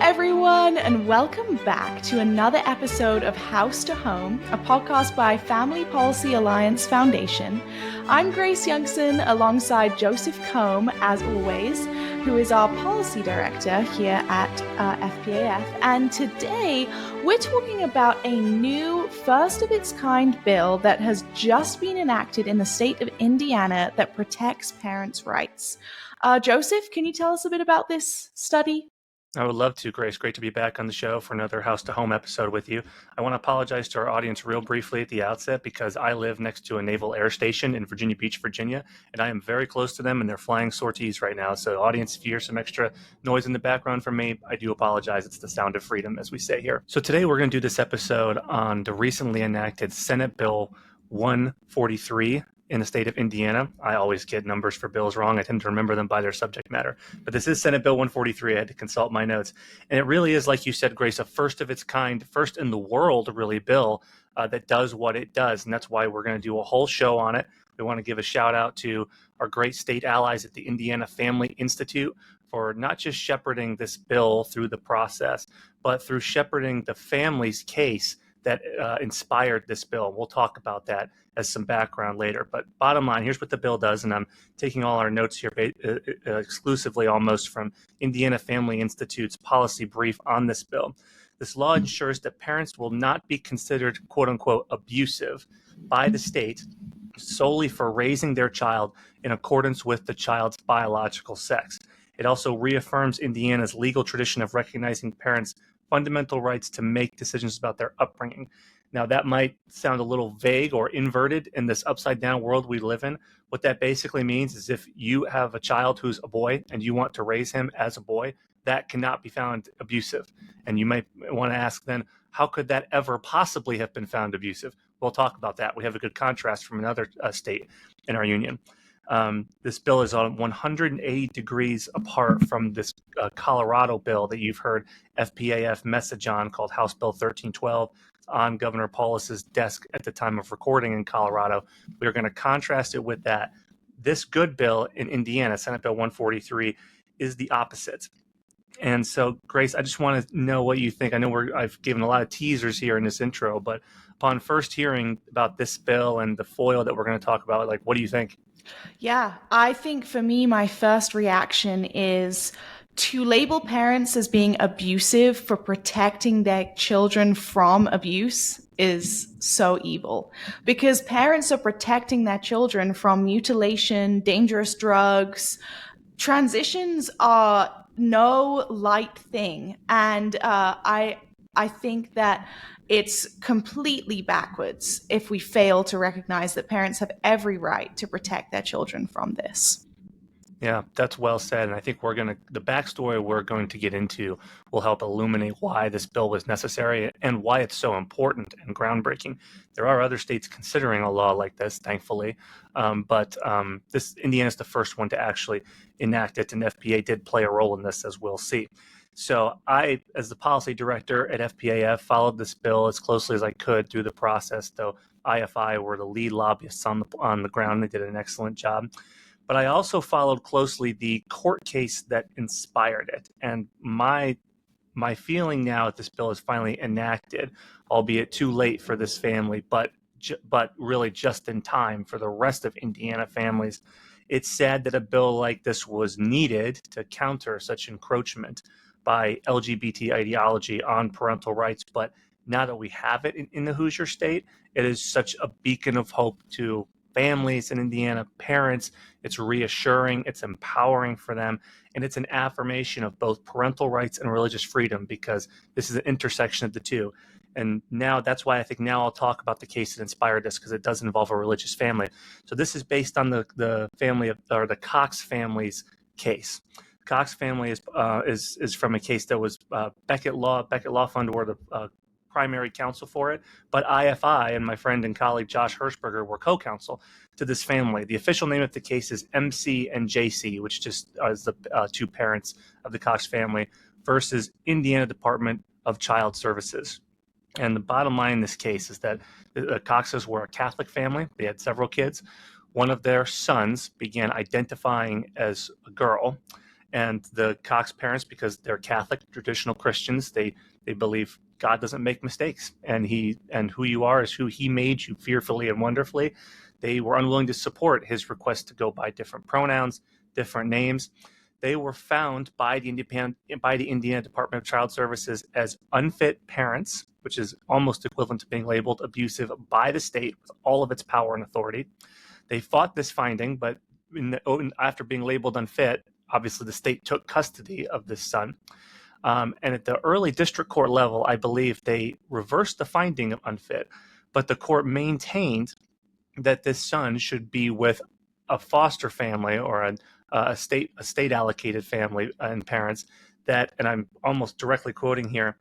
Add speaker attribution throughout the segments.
Speaker 1: everyone, and welcome back to another episode of House to Home, a podcast by Family Policy Alliance Foundation. I'm Grace Youngson alongside Joseph Kohm, as always, who is our policy director here at FPAF. And today we're talking about a new first of its kind bill that has just been enacted in the state of Indiana that protects parents' rights. Joseph, can you tell us a bit about this study?
Speaker 2: I would love to, Grace. Great to be back on the show for another House to Home episode with you. I want to apologize to our audience real briefly at the outset because I live next to a naval air station in Virginia Beach, Virginia, and I am very close to them and they're flying sorties right now. So audience, if you hear some extra noise in the background from me, I do apologize. It's the sound of freedom, as we say here. So today we're going to do this episode on the recently enacted Senate Bill 143 in the state of Indiana. I always get numbers for bills wrong. I tend to remember them by their subject matter. But this is Senate Bill 143. I had to consult my notes. And it really is, like you said, Grace, a first of its kind, first in the world, really, bill that does what it does. And that's why we're going to do a whole show on it. We want to give a shout out to our great state allies at the Indiana Family Institute for not just shepherding this bill through the process, but through shepherding the family's case that inspired this bill. We'll talk about that as some background later. But bottom line, here's what the bill does, and I'm taking all our notes here exclusively almost from Indiana Family Institute's policy brief on this bill. This law ensures that parents will not be considered, quote unquote, abusive by the state solely for raising their child in accordance with the child's biological sex. It also reaffirms Indiana's legal tradition of recognizing parents' fundamental rights to make decisions about their upbringing. Now, that might sound a little vague or inverted in this upside down world we live in. What that basically means is if you have a child who's a boy and you want to raise him as a boy, that cannot be found abusive. And you might want to ask then, how could that ever possibly have been found abusive? We'll talk about that. We have a good contrast from another state in our union. This bill is on 180 degrees apart from this Colorado bill that you've heard FPAF message on called House Bill 1312 on Governor Paulus's desk at the time of recording in Colorado. We're going to contrast it with that. This good bill in Indiana, Senate Bill 143, is the opposite. And so, Grace, I just want to know what you think. I know I've given a lot of teasers here in this intro, but upon first hearing about this bill and the foil that we're going to talk about, like, what do you think?
Speaker 1: Yeah, I think for me, my first reaction is to label parents as being abusive for protecting their children from abuse is so evil, because parents are protecting their children from mutilation, dangerous drugs. Transitions are no light thing. And I think that it's completely backwards if we fail to recognize that parents have every right to protect their children from this.
Speaker 2: Yeah, that's well said. And I think the backstory we're going to get into will help illuminate why this bill was necessary and why it's so important and groundbreaking. There are other states considering a law like this, thankfully, but Indiana is the first one to actually enact it, and FPA did play a role in this, as we'll see. So I, as the policy director at FPAF, followed this bill as closely as I could through the process, though IFI were the lead lobbyists on the ground. They did an excellent job. But I also followed closely the court case that inspired it. And my feeling now that this bill is finally enacted, albeit too late for this family, but really just in time for the rest of Indiana families, it's sad that a bill like this was needed to counter such encroachment by LGBT ideology on parental rights. But now that we have it in the Hoosier state, it is such a beacon of hope to families in Indiana, parents. It's reassuring, it's empowering for them, and it's an affirmation of both parental rights and religious freedom, because this is an intersection of the two. And now that's why I think now I'll talk about the case that inspired this, because it does involve a religious family. So this is based on the family or the Cox family's case. Cox family is from a case that was Beckett Law Fund were the primary counsel for it, but IFI and my friend and colleague Josh Hirschberger were co-counsel to this family. The official name of the case is MC and JC, which just is the two parents of the Cox family, versus Indiana Department of Child Services. And the bottom line in this case is that the Coxes were a Catholic family. They had several kids. One of their sons began identifying as a girl, And the Cox parents, because they're Catholic, traditional Christians, they believe God doesn't make mistakes, and who you are is who He made you fearfully and wonderfully. They were unwilling to support his request to go by different pronouns, different names. They were found by the Indiana Department of Child Services as unfit parents, which is almost equivalent to being labeled abusive by the state with all of its power and authority. They fought this finding, but after being labeled unfit, obviously the state took custody of this son. And at the early district court level, I believe they reversed the finding of unfit, but the court maintained that this son should be with a foster family or a state allocated family and parents that, and I'm almost directly quoting here,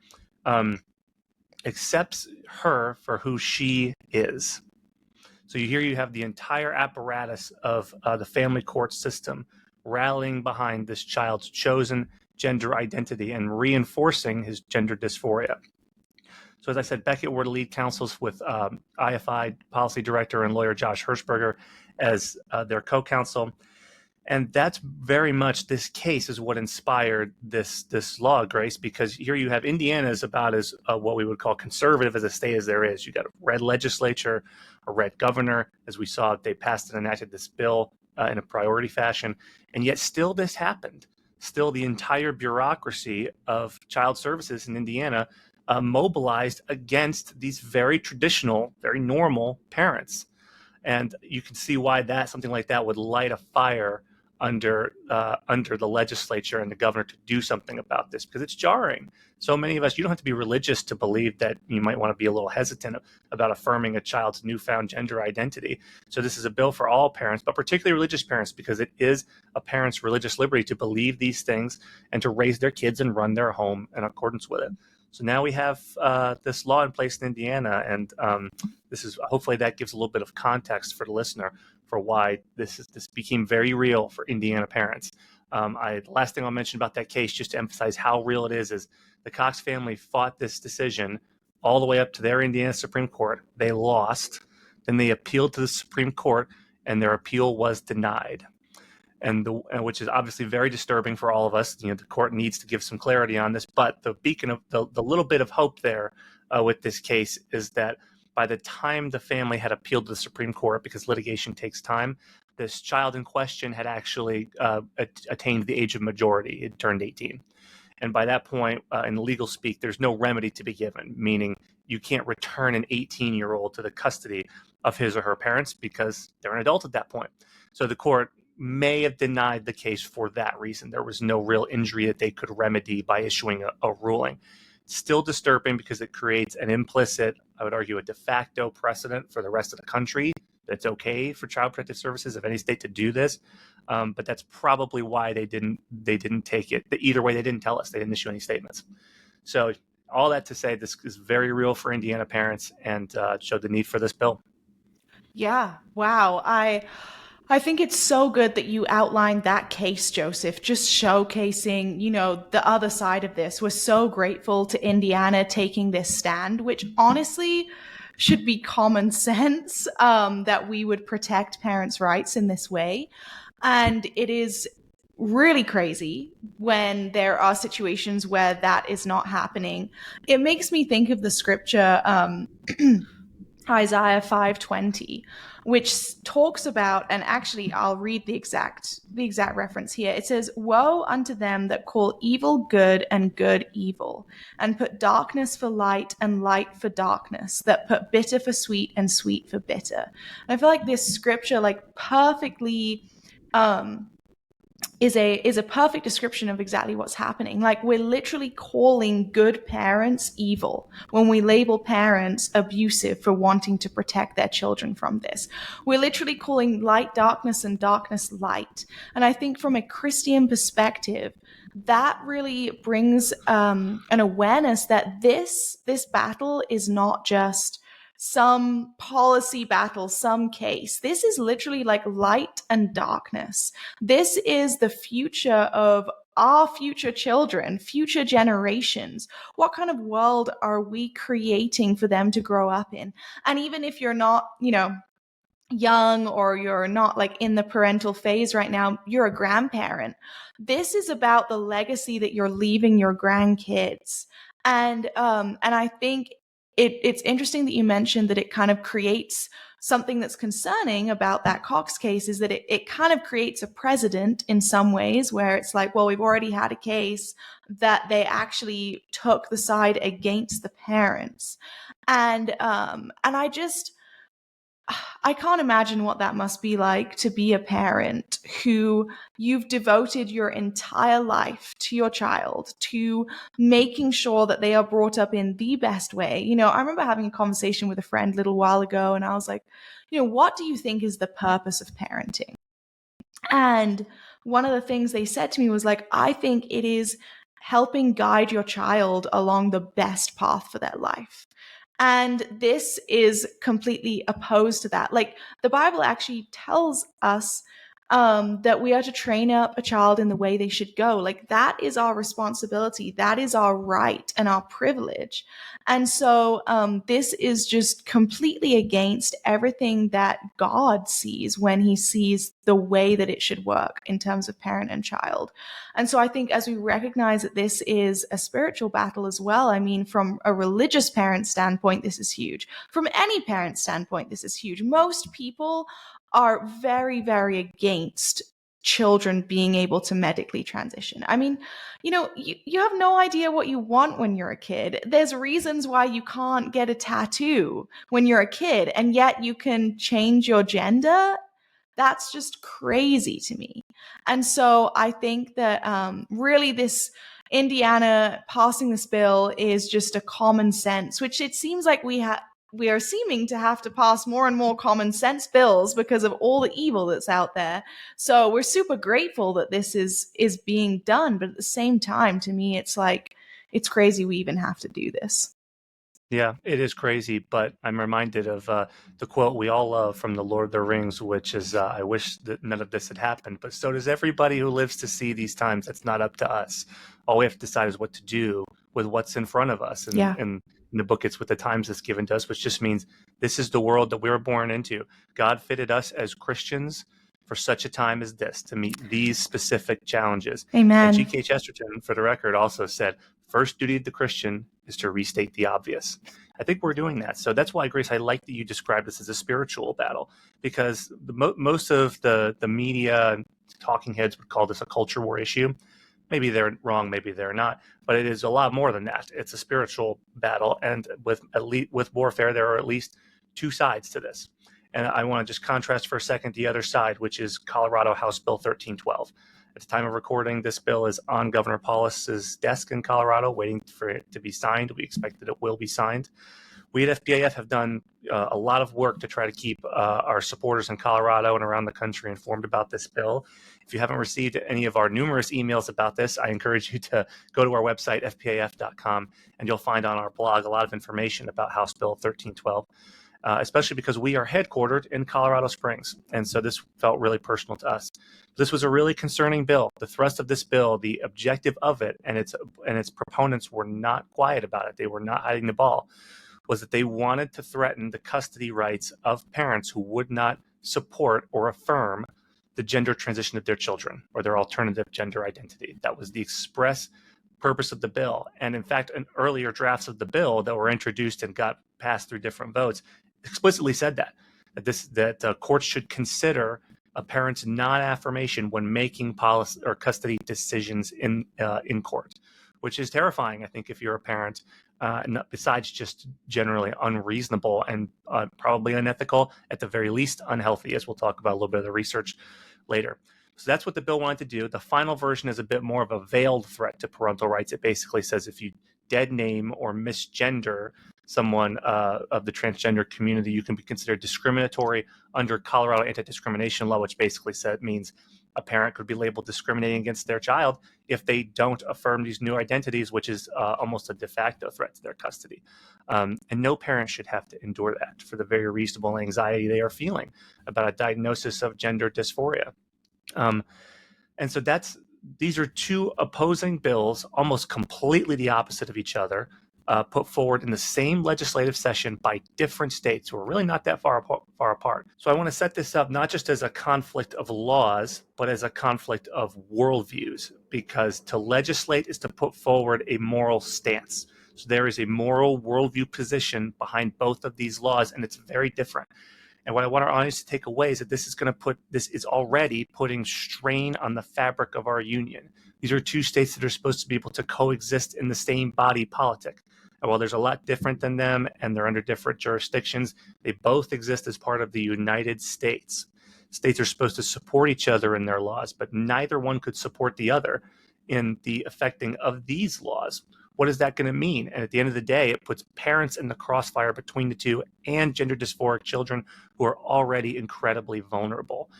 Speaker 2: accepts her for who she is. So you have the entire apparatus of the family court system rallying behind this child's chosen gender identity and reinforcing his gender dysphoria. So as I said, Beckett were the lead counsels with IFI policy director and lawyer Josh Hirschberger as their co-counsel. And that's very much, this case is what inspired this law, Grace, because here you have Indiana is about as what we would call conservative as a state as there is. You got a red legislature, a red governor. As we saw, they passed and enacted this bill in a priority fashion. And yet still this happened. Still the entire bureaucracy of child services in Indiana mobilized against these very traditional, very normal parents. And you can see why something like that would light a fire under the legislature and the governor to do something about this, because it's jarring. So many of us, you don't have to be religious to believe that you might want to be a little hesitant about affirming a child's newfound gender identity. So this is a bill for all parents, but particularly religious parents, because it is a parent's religious liberty to believe these things and to raise their kids and run their home in accordance with it. So now we have this law in place in Indiana, and this is, hopefully that gives a little bit of context for the listener for why this became very real for Indiana parents. The last thing I'll mention about that case, just to emphasize how real it is the Cox family fought this decision all the way up to their Indiana Supreme Court. They lost. Then they appealed to the Supreme Court, and their appeal was denied. And which is obviously very disturbing for all of us. The court needs to give some clarity on this. But the beacon of the little bit of hope there with this case is that by the time the family had appealed to the Supreme Court, because litigation takes time, this child in question had actually attained the age of majority. It turned 18. And by that point, in legal speak, there's no remedy to be given, meaning you can't return an 18-year-old to the custody of his or her parents because they're an adult at that point. So the court may have denied the case for that reason. There was no real injury that they could remedy by issuing a ruling. Still disturbing because it creates an implicit, I would argue, a de facto precedent for the rest of the country that it's okay for Child Protective Services of any state to do this. But that's probably why they didn't take it. Either way, they didn't tell us. They didn't issue any statements. So all that to say, this is very real for Indiana parents and showed the need for this bill.
Speaker 1: Yeah. Wow. I think it's so good that you outlined that case, Joseph, just showcasing, the other side of this. We're so grateful to Indiana taking this stand, which honestly should be common sense, that we would protect parents' rights in this way. And it is really crazy when there are situations where that is not happening. It makes me think of the scripture, Isaiah 5:20, which talks about, and actually I'll read the exact reference here. It says, "Woe unto them that call evil good and good evil, and put darkness for light and light for darkness, that put bitter for sweet and sweet for bitter." And I feel like this scripture perfectly is a perfect description of exactly what's happening. Like, we're literally calling good parents evil when we label parents abusive for wanting to protect their children from this. We're literally calling light darkness and darkness light. And I think from a Christian perspective, that really brings an awareness that this battle is not just some policy battle, some case. This is literally like light and darkness. This is the future of our future children, future generations. What kind of world are we creating for them to grow up in? And even if you're not, young or you're not like in the parental phase right now, you're a grandparent. This is about the legacy that you're leaving your grandkids. And I think it's interesting that you mentioned that it kind of creates something that's concerning about that Cox case, is that it kind of creates a precedent in some ways where it's like, well, we've already had a case that they actually took the side against the parents. And I can't imagine what that must be like to be a parent who you've devoted your entire life to your child, to making sure that they are brought up in the best way. I remember having a conversation with a friend a little while ago, and I was like, what do you think is the purpose of parenting? And one of the things they said to me was like, I think it is helping guide your child along the best path for their life. And this is completely opposed to that. Like, the Bible actually tells us that we are to train up a child in the way they should go. Like, that is our responsibility. That is our right and our privilege. And so this is just completely against everything that God sees when he sees the way that it should work in terms of parent and child. And so I think as we recognize that this is a spiritual battle as well, I mean, from a religious parent standpoint, this is huge. From any parent standpoint, this is huge. Most people are very, very against children being able to medically transition. I mean, you have no idea what you want when you're a kid. There's reasons why you can't get a tattoo when you're a kid, and yet you can change your gender. That's just crazy to me. And so I think that really this Indiana passing this bill is just a common sense, which it seems like we are seeming to have to pass more and more common sense bills because of all the evil that's out there. So we're super grateful that this is being done, but at the same time, to me, it's like it's crazy we even have to do this.
Speaker 2: Yeah, it is crazy, but I'm reminded of the quote we all love from The Lord of the Rings, which is, I wish that none of this had happened, but so does everybody who lives to see these times. It's not up to us. All we have to decide is what to do with what's in front of us. And
Speaker 1: Yeah.
Speaker 2: in the book, it's with the times that's given to us, which just means this is the world that we were born into. God fitted us as Christians for such a time as this to meet these specific challenges. And
Speaker 1: Amen.
Speaker 2: G.K. Chesterton, for the record, also said, first duty of the Christian is to restate the obvious. I think we're doing that. So that's why, Grace, I like that you described this as a spiritual battle, because most of the media and talking heads would call this a culture war issue. Maybe they're wrong, maybe they're not, but it is a lot more than that. It's a spiritual battle, and with warfare, there are at least two sides to this. And I want to just contrast for a second the other side, which is Colorado House Bill 1312. At the time of recording, this bill is on Governor Paulus's desk in Colorado, waiting for it to be signed. We expect that it will be signed. We at FPAF have done a lot of work to try to keep our supporters in Colorado and around the country informed about this bill. If you haven't received any of our numerous emails about this, I encourage you to go to our website, fpaf.com, and you'll find on our blog a lot of information about House Bill 1312. Especially because we are headquartered in Colorado Springs. And so this felt really personal to us. This was a really concerning bill. The thrust of this bill, the objective of it, and its proponents were not quiet about it. They were not hiding the ball, was that they wanted to threaten the custody rights of parents who would not support or affirm the gender transition of their children or their alternative gender identity. That was the express purpose of the bill. And in fact, in earlier drafts of the bill that were introduced and got passed through different votes explicitly said that courts should consider a parent's non-affirmation when making policy or custody decisions in court, which is terrifying, I think, if you're a parent, besides just generally unreasonable and probably unethical, at the very least unhealthy, as we'll talk about a little bit of the research later. So that's what the bill wanted to do. The final version is a bit more of a veiled threat to parental rights. It basically says if you dead name or misgender someone of the transgender community, you can be considered discriminatory under Colorado anti-discrimination law, which basically means a parent could be labeled discriminating against their child if they don't affirm these new identities, which is almost a de facto threat to their custody. And no parent should have to endure that for the very reasonable anxiety they are feeling about a diagnosis of gender dysphoria. And so these are two opposing bills, almost completely the opposite of each other, put forward in the same legislative session by different states who are really not that far apart. So I want to set this up not just as a conflict of laws, but as a conflict of worldviews, because to legislate is to put forward a moral stance. So there is a moral worldview position behind both of these laws, and it's very different. And what I want our audience to take away is that this is already putting strain on the fabric of our union. These are two states that are supposed to be able to coexist in the same body politic. And while there's a lot different than them and they're under different jurisdictions, they both exist as part of the United States. States are supposed to support each other in their laws, but neither one could support the other in the effecting of these laws. What is that going to mean? And at the end of the day, it puts parents in the crossfire between the two and gender dysphoric children who are already incredibly vulnerable.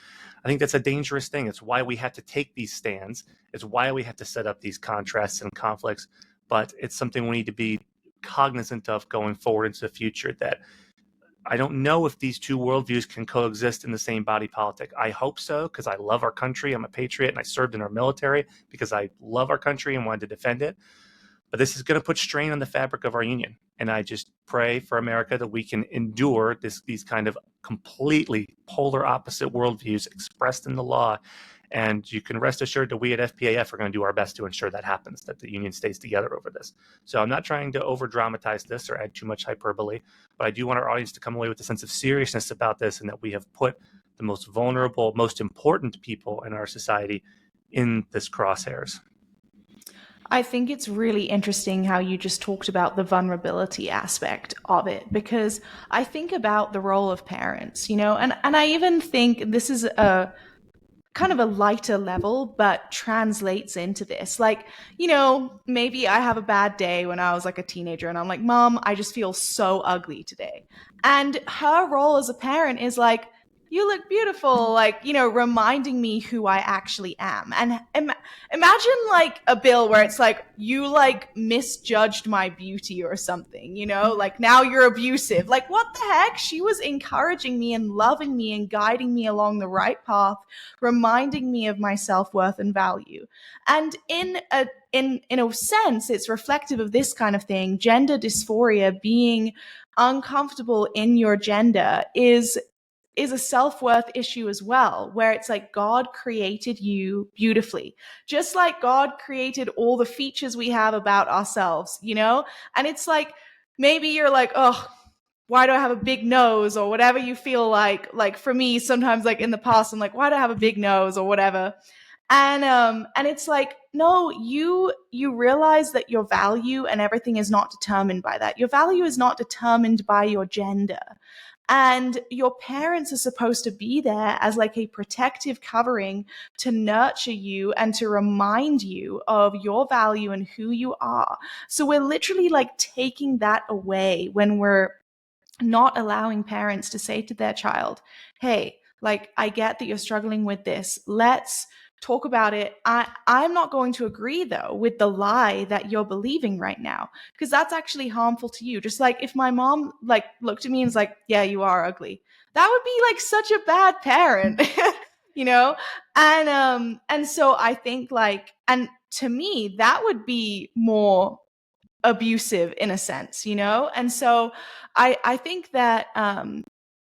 Speaker 2: I think that's a dangerous thing. It's why we have to take these stands. It's why we have to set up these contrasts and conflicts. But it's something we need to be cognizant of going forward into the future, that I don't know if these two worldviews can coexist in the same body politic. I hope so, because I love our country. I'm a patriot and I served in our military because I love our country and wanted to defend it. But this is going to put strain on the fabric of our union. And I just pray for America that we can endure these kind of completely polar opposite worldviews expressed in the law. And you can rest assured that we at FPAF are going to do our best to ensure that happens, that the union stays together over this. So I'm not trying to over dramatize this or add too much hyperbole, but I do want our audience to come away with a sense of seriousness about this, and that we have put the most vulnerable, most important people in our society in this crosshairs.
Speaker 1: I think it's really interesting how you just talked about the vulnerability aspect of it, because I think about the role of parents, and I even think this is a kind of a lighter level, but translates into this. Like, maybe I have a bad day when I was like a teenager and I'm like, Mom, I just feel so ugly today. And her role as a parent is like, you look beautiful, like, reminding me who I actually am. And imagine like a bill where it's like, you like misjudged my beauty or something, like now you're abusive. Like, what the heck? She was encouraging me and loving me and guiding me along the right path, reminding me of my self-worth and value. And in a sense, it's reflective of this kind of thing. Gender dysphoria, being uncomfortable in your gender, is a self-worth issue as well, where it's like God created you beautifully, just like God created all the features we have about ourselves, and it's like, maybe you're like, oh, why do I have a big nose, or whatever you feel like for me sometimes, like in the past, I'm like, why do I have a big nose or whatever. And it's like, no, you realize that your value and everything is not determined by that. Your value is not determined by your gender. And your parents are supposed to be there as like a protective covering to nurture you and to remind you of your value and who you are. So we're literally like taking that away when we're not allowing parents to say to their child, hey, like, I get that you're struggling with this. Let's talk about it. I'm not going to agree, though, with the lie that you're believing right now, because that's actually harmful to you. Just like if my mom like looked at me and was like, yeah, you are ugly, that would be like such a bad parent, you know? And so I think like, and to me, that would be more abusive in a sense, And so I think that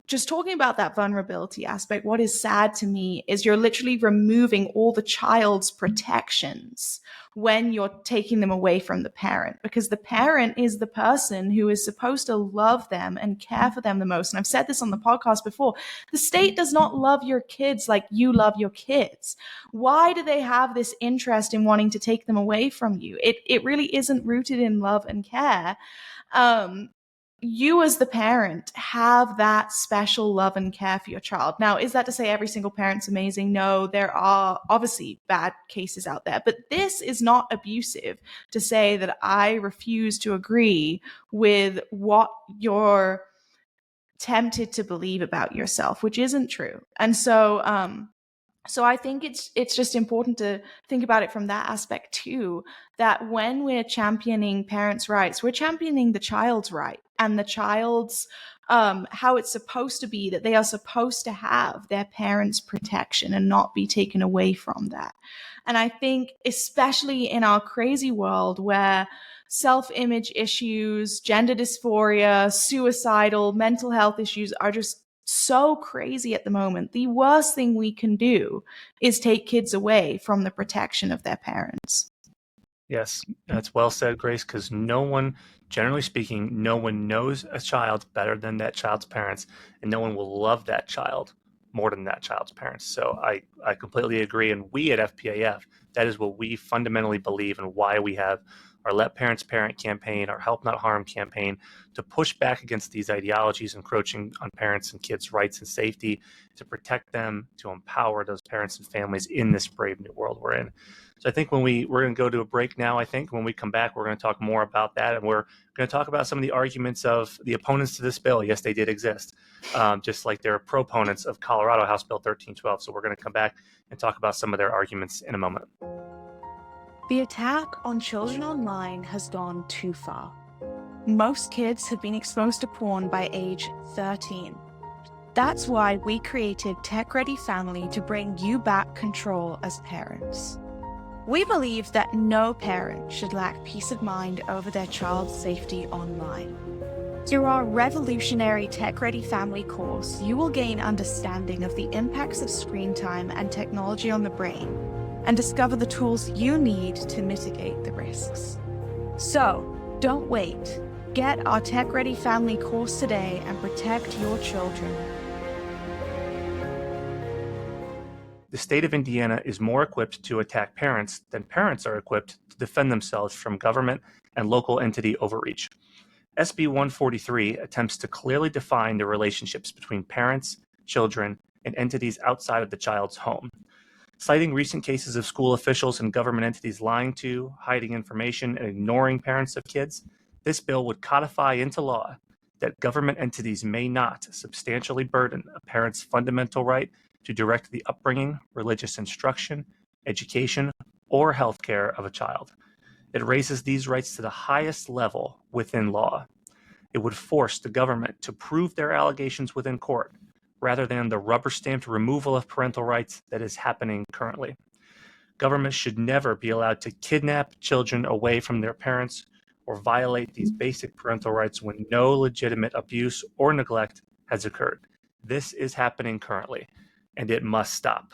Speaker 1: just talking about that vulnerability aspect, what is sad to me is you're literally removing all the child's protections when you're taking them away from the parent, because the parent is the person who is supposed to love them and care for them the most. And I've said this on the podcast before, the state does not love your kids like you love your kids. Why do they have this interest in wanting to take them away from you? It really isn't rooted in love and care. You as the parent have that special love and care for your child. Now, is that to say every single parent's amazing? No, there are obviously bad cases out there, but this is not abusive to say that I refuse to agree with what you're tempted to believe about yourself, which isn't true. And so I think it's just important to think about it from that aspect too, that when we're championing parents' rights, we're championing the child's right and the child's how it's supposed to be, that they are supposed to have their parents' protection and not be taken away from that. And I think, especially in our crazy world where self-image issues, gender dysphoria, suicidal, mental health issues are just so crazy at the moment, the worst thing we can do is take kids away from the protection of their parents.
Speaker 2: Yes, that's well said, Grace, because no one, generally speaking, no one knows a child better than that child's parents, and no one will love that child more than that child's parents. So I completely agree. And we at FPAF, that is what we fundamentally believe and why we have our Let Parents Parent campaign, our Help Not Harm campaign, to push back against these ideologies encroaching on parents and kids' rights and safety, to protect them, to empower those parents and families in this brave new world we're in. So I think we're going to go to a break now. I think when we come back, we're going to talk more about that, and we're going to talk about some of the arguments of the opponents to this bill. Yes, they did exist, just like there are proponents of Colorado House Bill 1312. So we're going to come back and talk about some of their arguments in a moment.
Speaker 3: The attack on children online has gone too far. Most kids have been exposed to porn by age 13. That's why we created Tech Ready Family to bring you back control as parents. We believe that no parent should lack peace of mind over their child's safety online. Through our revolutionary Tech Ready Family course, you will gain understanding of the impacts of screen time and technology on the brain, and discover the tools you need to mitigate the risks. So, don't wait. Get our Tech Ready Family course today and protect your children.
Speaker 2: The state of Indiana is more equipped to attack parents than parents are equipped to defend themselves from government and local entity overreach. SB 143 attempts to clearly define the relationships between parents, children, and entities outside of the child's home. Citing recent cases of school officials and government entities lying to, hiding information, and ignoring parents of kids, this bill would codify into law that government entities may not substantially burden a parent's fundamental right to direct the upbringing, religious instruction, education, or health care of a child. It raises these rights to the highest level within law. It would force the government to prove their allegations within court, rather than the rubber-stamped removal of parental rights that is happening currently. Government should never be allowed to kidnap children away from their parents or violate these basic parental rights when no legitimate abuse or neglect has occurred. This is happening currently, and it must stop.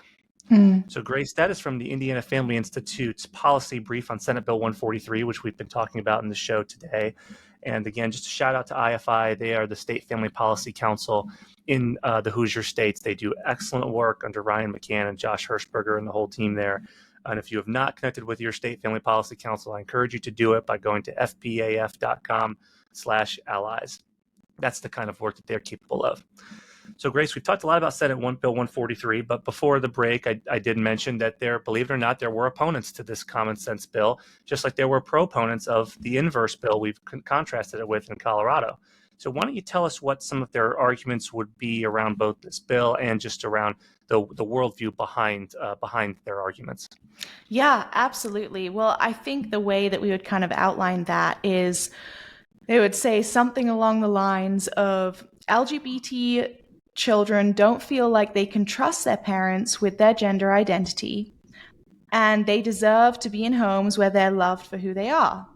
Speaker 2: So, Grace, that is from the Indiana Family Institute's policy brief on Senate Bill 143, which we've been talking about in the show today. And again, just a shout out to IFI. They are the State Family Policy Council in the Hoosier States. They do excellent work under Ryan McCann and Josh Hirschberger and the whole team there. And if you have not connected with your State Family Policy Council, I encourage you to do it by going to fpaf.com/allies. That's the kind of work that they're capable of. So, Grace, we've talked a lot about Senate Bill 143, but before the break, I did mention that believe it or not, there were opponents to this common sense bill, just like there were proponents of the inverse bill we've contrasted it with in Colorado. So why don't you tell us what some of their arguments would be around both this bill and just around the worldview behind their arguments?
Speaker 1: Yeah, absolutely. Well, I think the way that we would kind of outline that is they would say something along the lines of LGBT children don't feel like they can trust their parents with their gender identity, and they deserve to be in homes where they're loved for who they are.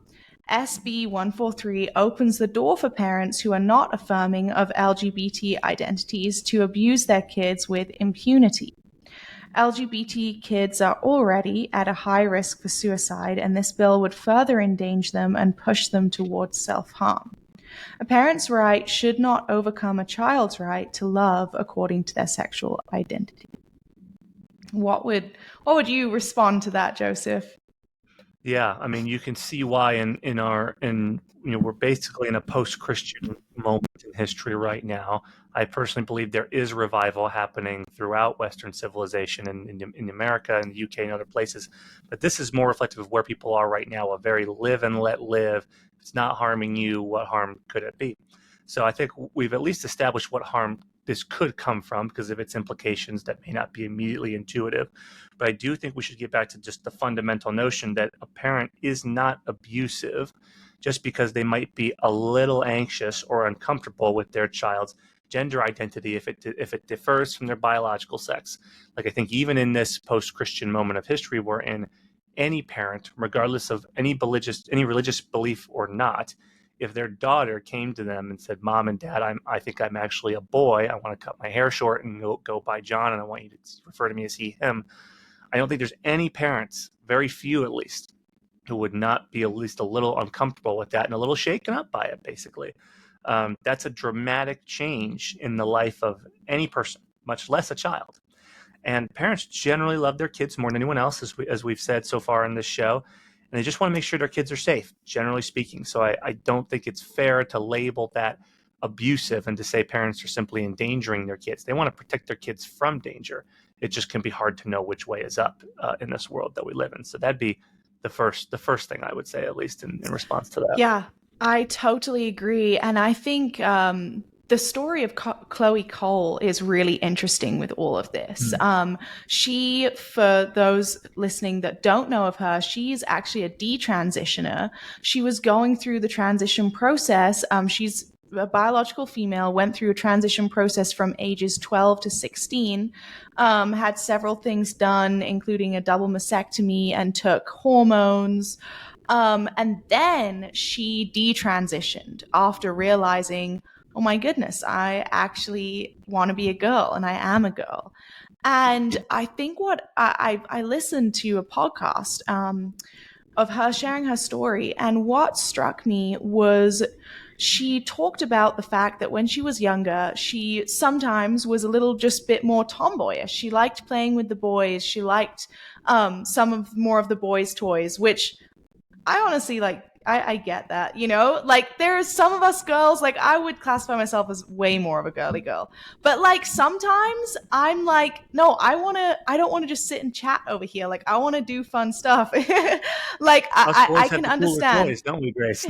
Speaker 1: SB 143 opens the door for parents who are not affirming of LGBT identities to abuse their kids with impunity. LGBT kids are already at a high risk for suicide, and this bill would further endanger them and push them towards self-harm. A parent's right should not overcome a child's right to love according to their sexual identity. What would you respond to that, Joseph?
Speaker 2: Yeah, I mean, you can see why we're basically in a post-Christian moment in history right now. I personally believe there is revival happening throughout Western civilization in America and the UK and other places. But this is more reflective of where people are right now, a very live and let live. If it's not harming you, what harm could it be? So I think we've at least established what harm this could come from because of its implications that may not be immediately intuitive. But I do think we should get back to just the fundamental notion that a parent is not abusive just because they might be a little anxious or uncomfortable with their child's gender identity if it differs from their biological sex. Like, I think even in this post-Christian moment of history we're in, any parent, regardless of any religious belief or not, if their daughter came to them and said, "Mom and Dad, I think I'm actually a boy. I want to cut my hair short and go by John, and I want you to refer to me as he, him," I don't think there's any parents, very few at least, who would not be at least a little uncomfortable with that and a little shaken up by it, basically. That's a dramatic change in the life of any person, much less a child. And parents generally love their kids more than anyone else, as we've said so far in this show. And they just want to make sure their kids are safe, generally speaking. So I don't think it's fair to label that abusive and to say parents are simply endangering their kids. They want to protect their kids from danger. It just can be hard to know which way is up in this world that we live in. So that'd be the first thing I would say, at least in response to that.
Speaker 1: Yeah, I totally agree. And I think the story of Chloe Cole is really interesting with all of this. She, for those listening that don't know of her, she's actually a detransitioner. She was going through the transition process. She's a biological female, went through a transition process from ages 12 to 16, had several things done, including a double mastectomy, and took hormones. And then she detransitioned after realizing, oh my goodness, I actually want to be a girl and I am a girl. And I think what I listened to a podcast of her sharing her story, and what struck me was she talked about the fact that when she was younger, she sometimes was a little just bit more tomboyish. She liked playing with the boys. She liked more of the boys' toys, which I honestly I get that, like there's some of us girls, like I would classify myself as way more of a girly girl, but like sometimes I'm like, no, I don't want to just sit and chat over here. Like I want to do fun stuff. Like I can understand.
Speaker 2: Toys, don't we, Grace?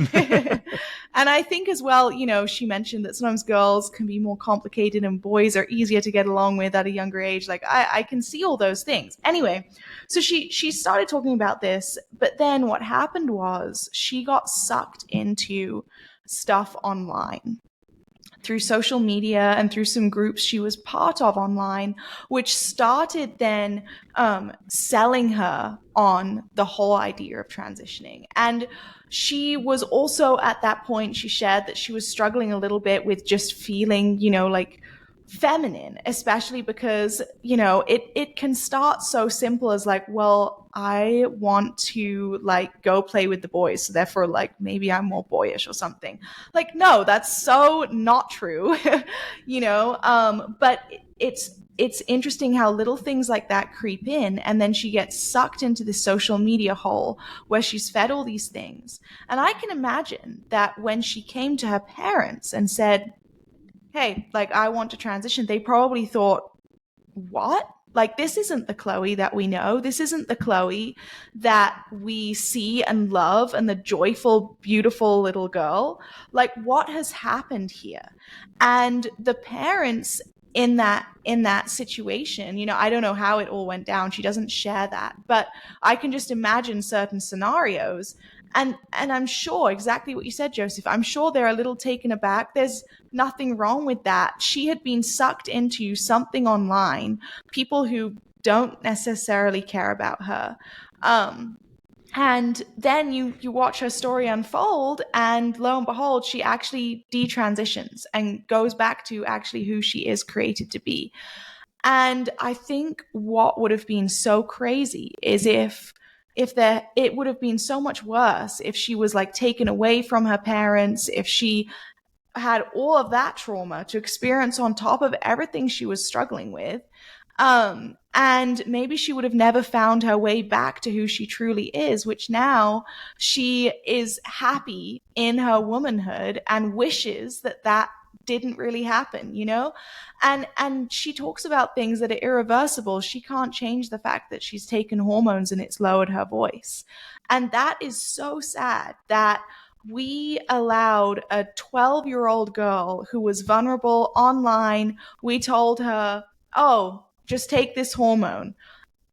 Speaker 1: And I think as well, she mentioned that sometimes girls can be more complicated and boys are easier to get along with at a younger age. Like I can see all those things. Anyway, so she started talking about this, but then what happened was she got sucked into stuff online through social media and through some groups she was part of online, which started then selling her on the whole idea of transitioning. And she was also at that point, she shared that she was struggling a little bit with just feeling, like feminine, especially because, it can start so simple as like, well, I want to like go play with the boys, so therefore like maybe I'm more boyish or something. Like, no, that's so not true. But it's interesting how little things like that creep in, and then she gets sucked into this social media hole where she's fed all these things. And I can imagine that when she came to her parents and said, hey, like I want to transition, they probably thought, what? Like, this isn't the Chloe that we know. This isn't the Chloe that we see and love and the joyful, beautiful little girl. Like, what has happened here? And the parents in that situation, I don't know how it all went down. She doesn't share that, but I can just imagine certain scenarios. And I'm sure exactly what you said, Joseph. I'm sure they're a little taken aback. There's nothing wrong with that. She had been sucked into something online, people who don't necessarily care about her. And then you watch her story unfold, and lo and behold, she actually detransitions and goes back to actually who she is created to be. And I think what would have been so crazy is if it would have been so much worse if she was like taken away from her parents, if she had all of that trauma to experience on top of everything she was struggling with. And maybe she would have never found her way back to who she truly is, which now she is happy in her womanhood and wishes that didn't really happen, and she talks about things that are irreversible. She can't change the fact that she's taken hormones and it's lowered her voice. And that is so sad that we allowed a 12-year-old girl who was vulnerable online. We told her, oh, just take this hormone.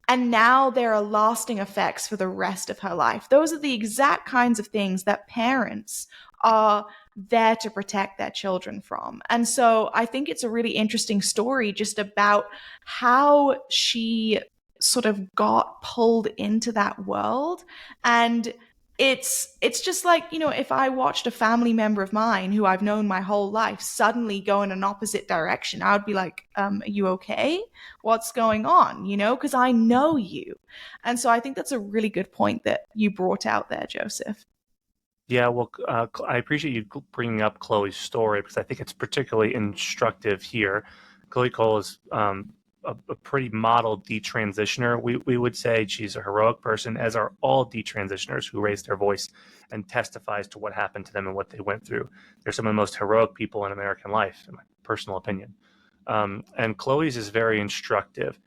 Speaker 1: And now there are lasting effects for the rest of her life. Those are the exact kinds of things that parents are there to protect their children from. And so I think it's a really interesting story just about how she sort of got pulled into that world. And it's just like, if I watched a family member of mine who I've known my whole life suddenly go in an opposite direction, I would be like, are you okay? What's going on? Because I know you. And so I think that's a really good point that you brought out there, Joseph.
Speaker 2: Yeah, well, I appreciate you bringing up Chloe's story because I think it's particularly instructive here. Chloe Cole is a pretty model detransitioner. We would say she's a heroic person, as are all detransitioners who raise their voice and testifies to what happened to them and what they went through. They're some of the most heroic people in American life, in my personal opinion. And Chloe's is very instructive,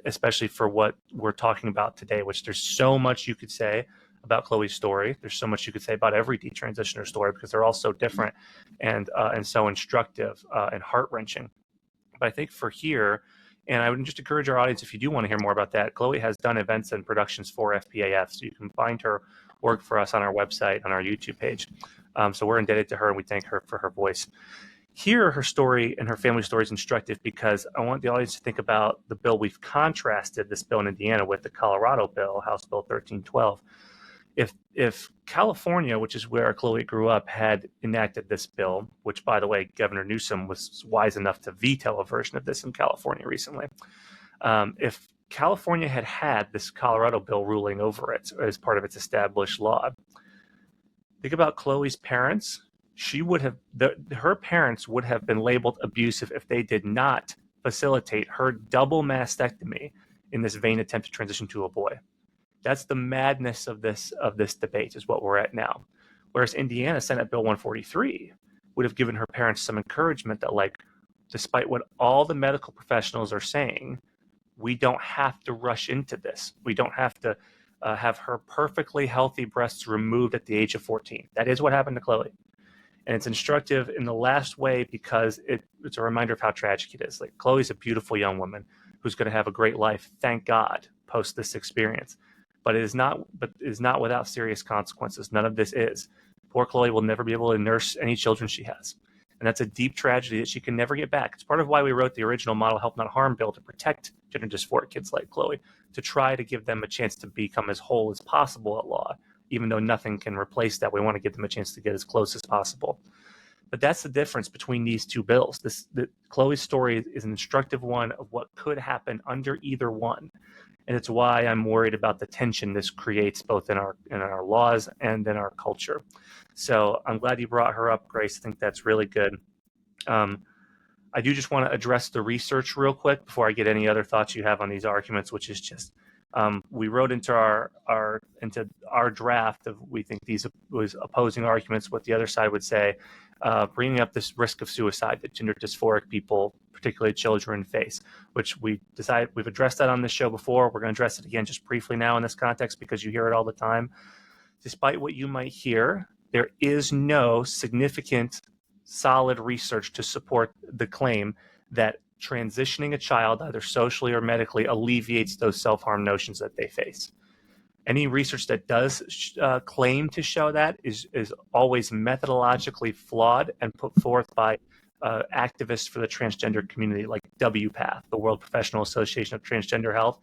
Speaker 2: especially for what we're talking about today, which there's so much you could say about Chloe's story. There's so much you could say about every detransitioner story because they're all so different and so instructive and heart-wrenching. But I think for here, and I would just encourage our audience, if you do want to hear more about that, Chloe has done events and productions for FPAF, so you can find her work for us on our website, on our YouTube page. So we're indebted to her, and we thank her for her voice. Here, her story and her family story is instructive because I want the audience to think about the bill we've contrasted this bill in Indiana with, the Colorado bill, House Bill 1312. If California, which is where Chloe grew up, had enacted this bill, which, by the way, Governor Newsom was wise enough to veto a version of this in California recently. If California had this Colorado bill ruling over it as part of its established law, think about Chloe's parents. Her parents would have been labeled abusive if they did not facilitate her double mastectomy in this vain attempt to transition to a boy. That's the madness of this debate, is what we're at now. Whereas Indiana Senate Bill 143 would have given her parents some encouragement that, like, despite what all the medical professionals are saying, we don't have to rush into this. We don't have to have her perfectly healthy breasts removed at the age of 14. That is what happened to Chloe. And it's instructive in the last way because it's a reminder of how tragic it is. Like, Chloe's a beautiful young woman who's going to have a great life, thank God, post this experience. But it is not without serious consequences. None of this is. Poor Chloe will never be able to nurse any children she has. And that's a deep tragedy that she can never get back. It's part of why we wrote the original Model Help Not Harm bill, to protect gender dysphoric kids like Chloe, to try to give them a chance to become as whole as possible at law. Even though nothing can replace that, we want to give them a chance to get as close as possible. But that's the difference between these two bills. Chloe's story is an instructive one of what could happen under either one. And it's why I'm worried about the tension this creates both in our laws and in our culture. So I'm glad you brought her up, Grace. I think that's really good. I do just want to address the research real quick before I get any other thoughts you have on these arguments, which is just we wrote into our draft of, we think these was opposing arguments, what the other side would say, bringing up this risk of suicide that gender dysphoric people, particularly children, face, which we've addressed that on this show before. We're going to address it again just briefly now in this context because you hear it all the time. Despite what you might hear, there is no significant, solid research to support the claim that transitioning a child, either socially or medically, alleviates those self-harm notions that they face. Any research that does claim to show that is always methodologically flawed and put forth by activists for the transgender community, like WPATH, the World Professional Association of Transgender Health.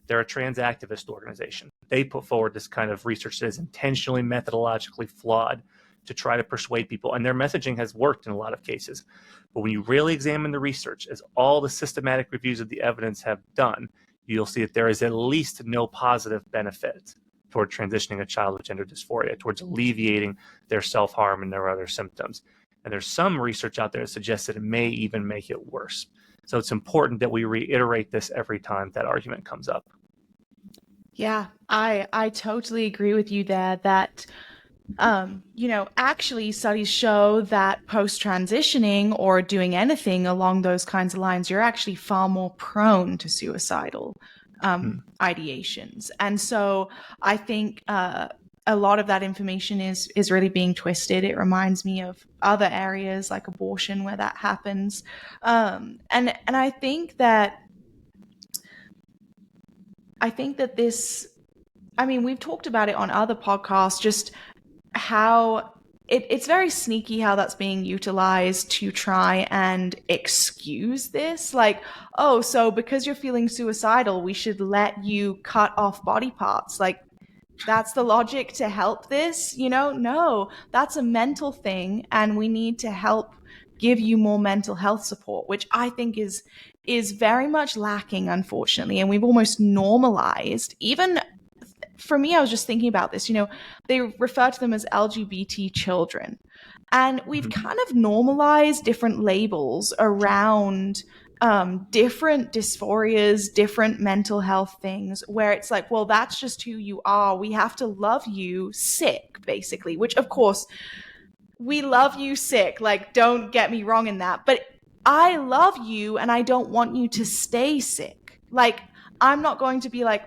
Speaker 2: They're a trans activist organization. They put forward this kind of research that is intentionally methodologically flawed to try to persuade people, and their messaging has worked in a lot of cases. But when you really examine the research, as all the systematic reviews of the evidence have done, you'll see that there is at least no positive benefit toward transitioning a child with gender dysphoria, towards alleviating their self-harm and their other symptoms. And there's some research out there that suggests that it may even make it worse. So it's important that we reiterate this every time that argument comes up.
Speaker 1: Yeah, I totally agree with you there that actually studies show that post-transitioning or doing anything along those kinds of lines, you're actually far more prone to suicidal ideations. And so I think a lot of that information is really being twisted. It reminds me of other areas like abortion where that happens. And I think that I think that we've talked about it on other podcasts, just how it's very sneaky how that's being utilized to try and excuse this. Like, oh, so because you're feeling suicidal, we should let you cut off body parts. Like, that's the logic to help this, No, that's a mental thing, and we need to help give you more mental health support, which I think is very much lacking, unfortunately. And we've almost normalized, even for me, I was just thinking about this, they refer to them as LGBT children. And we've kind of normalized different labels around different dysphorias, different mental health things, where it's like, well, that's just who you are. We have to love you sick, basically, which, of course, we love you sick. Like, don't get me wrong in that. But I love you and I don't want you to stay sick. Like, I'm not going to be like,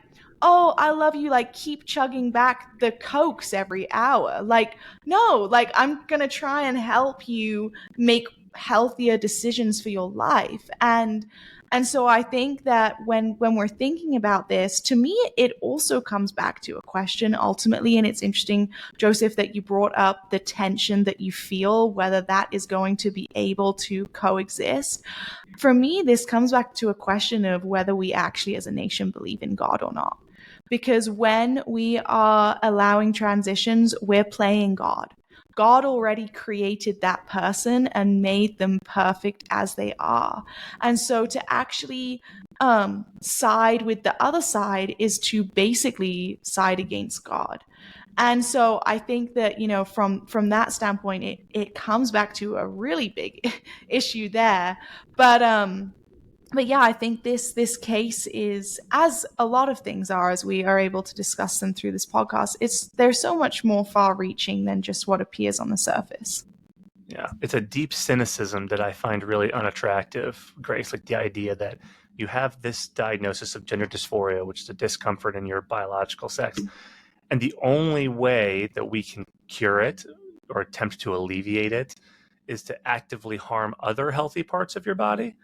Speaker 1: oh, I love you, like, keep chugging back the Cokes every hour. Like, no, like, I'm going to try and help you make healthier decisions for your life. And so I think that when we're thinking about this, to me, it also comes back to a question ultimately. And it's interesting, Joseph, that you brought up the tension that you feel, whether that is going to be able to coexist. For me, this comes back to a question of whether we actually as a nation believe in God or not. Because when we are allowing transitions, we're playing God. God already created that person and made them perfect as they are. And so to actually side with the other side is to basically side against God. And so I think that, from that standpoint, it comes back to a really big issue there. But yeah, I think this case is, as a lot of things are, as we are able to discuss them through this podcast, they're so much more far-reaching than just what appears on the surface.
Speaker 2: Yeah, it's a deep cynicism that I find really unattractive, Grace. Like the idea that you have this diagnosis of gender dysphoria, which is a discomfort in your biological sex, and the only way that we can cure it or attempt to alleviate it is to actively harm other healthy parts of your body.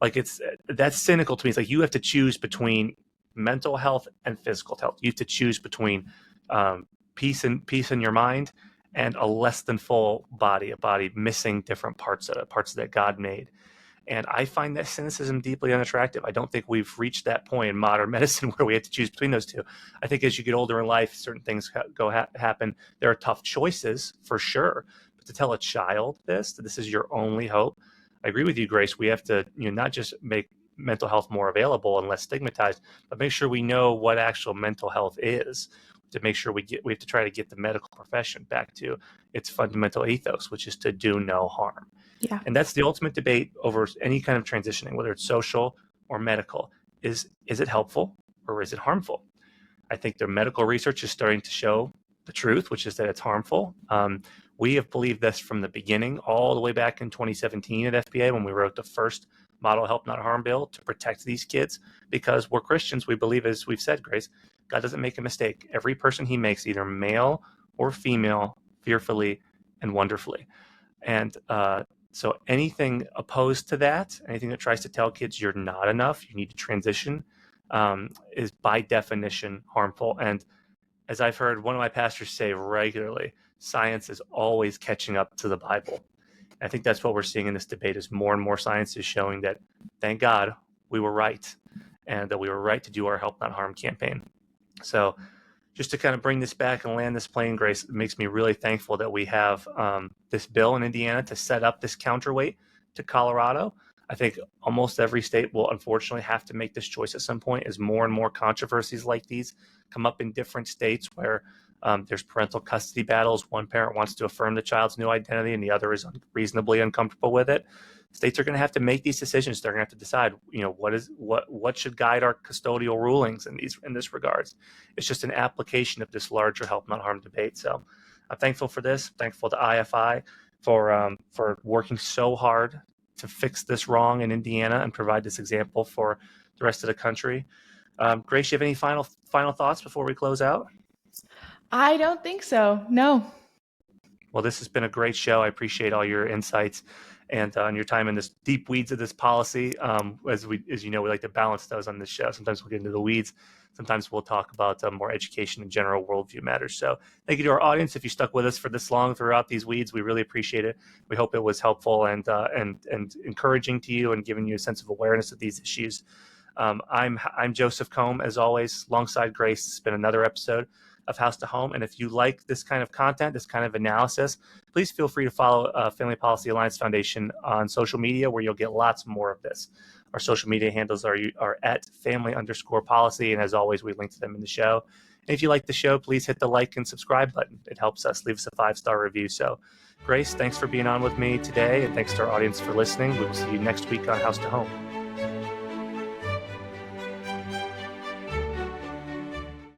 Speaker 2: Like that's cynical to me. It's like you have to choose between mental health and physical health. You have to choose between peace in your mind and a less than full body, a body missing different parts that God made. And I find that cynicism deeply unattractive. I don't think we've reached that point in modern medicine where we have to choose between those two. I think as you get older in life, certain things happen. There are tough choices for sure. But to tell a child this is your only hope, I agree with you, Grace. We have to not just make mental health more available and less stigmatized, but make sure we know what actual mental health is. To make sure we have to try to get the medical profession back to its fundamental ethos, which is to do no harm.
Speaker 1: Yeah.
Speaker 2: And that's the ultimate debate over any kind of transitioning, whether it's social or medical. Is it helpful or is it harmful? I think the medical research is starting to show the truth, which is that it's harmful. We have believed this from the beginning, all the way back in 2017 at FBA when we wrote the first Model Help Not Harm bill to protect these kids, because we're Christians. We believe, as we've said, Grace, God doesn't make a mistake. Every person he makes, either male or female, fearfully and wonderfully. And so anything opposed to that, anything that tries to tell kids you're not enough, you need to transition, is by definition harmful. And as I've heard one of my pastors say regularly, science is always catching up to the Bible. I think that's what we're seeing in this debate, is more and more science is showing that, thank God, we were right, and that we were right to do our Help Not Harm campaign. So just to kind of bring this back and land this plane, Grace, it makes me really thankful that we have this bill in Indiana to set up this counterweight to Colorado. I think almost every state will unfortunately have to make this choice at some point, as more and more controversies like these come up in different states where there's parental custody battles. One parent wants to affirm the child's new identity and the other is reasonably uncomfortable with it. States are going to have to make these decisions. They're going to have to decide, what should guide our custodial rulings in this regards. It's just an application of this larger Help Not Harm debate. So I'm thankful for this. Thankful to IFI for working so hard to fix this wrong in Indiana and provide this example for the rest of the country. Grace, you have any final thoughts before we close out?
Speaker 1: I don't think so. No.
Speaker 2: Well, this has been a great show. I appreciate all your insights. and on your time in this deep weeds of this policy. As you know, we like to balance those on this show. Sometimes we'll get into the weeds. Sometimes we'll talk about more education and general worldview matters. So thank you to our audience. If you stuck with us for this long throughout these weeds, we really appreciate it. We hope it was helpful and encouraging to you and giving you a sense of awareness of these issues. I'm Joseph Kohm, as always, alongside Grace. It's been another episode of House to Home. And if you like this kind of content, this kind of analysis, please feel free to follow Family Policy Alliance Foundation on social media, where you'll get lots more of this. Our social media handles are at family_policy. And as always, we link to them in the show. And if you like the show, please hit the like and subscribe button. It helps us. Leave us a 5-star review. So, Grace, thanks for being on with me today. And thanks to our audience for listening. We will see you next week on House to Home.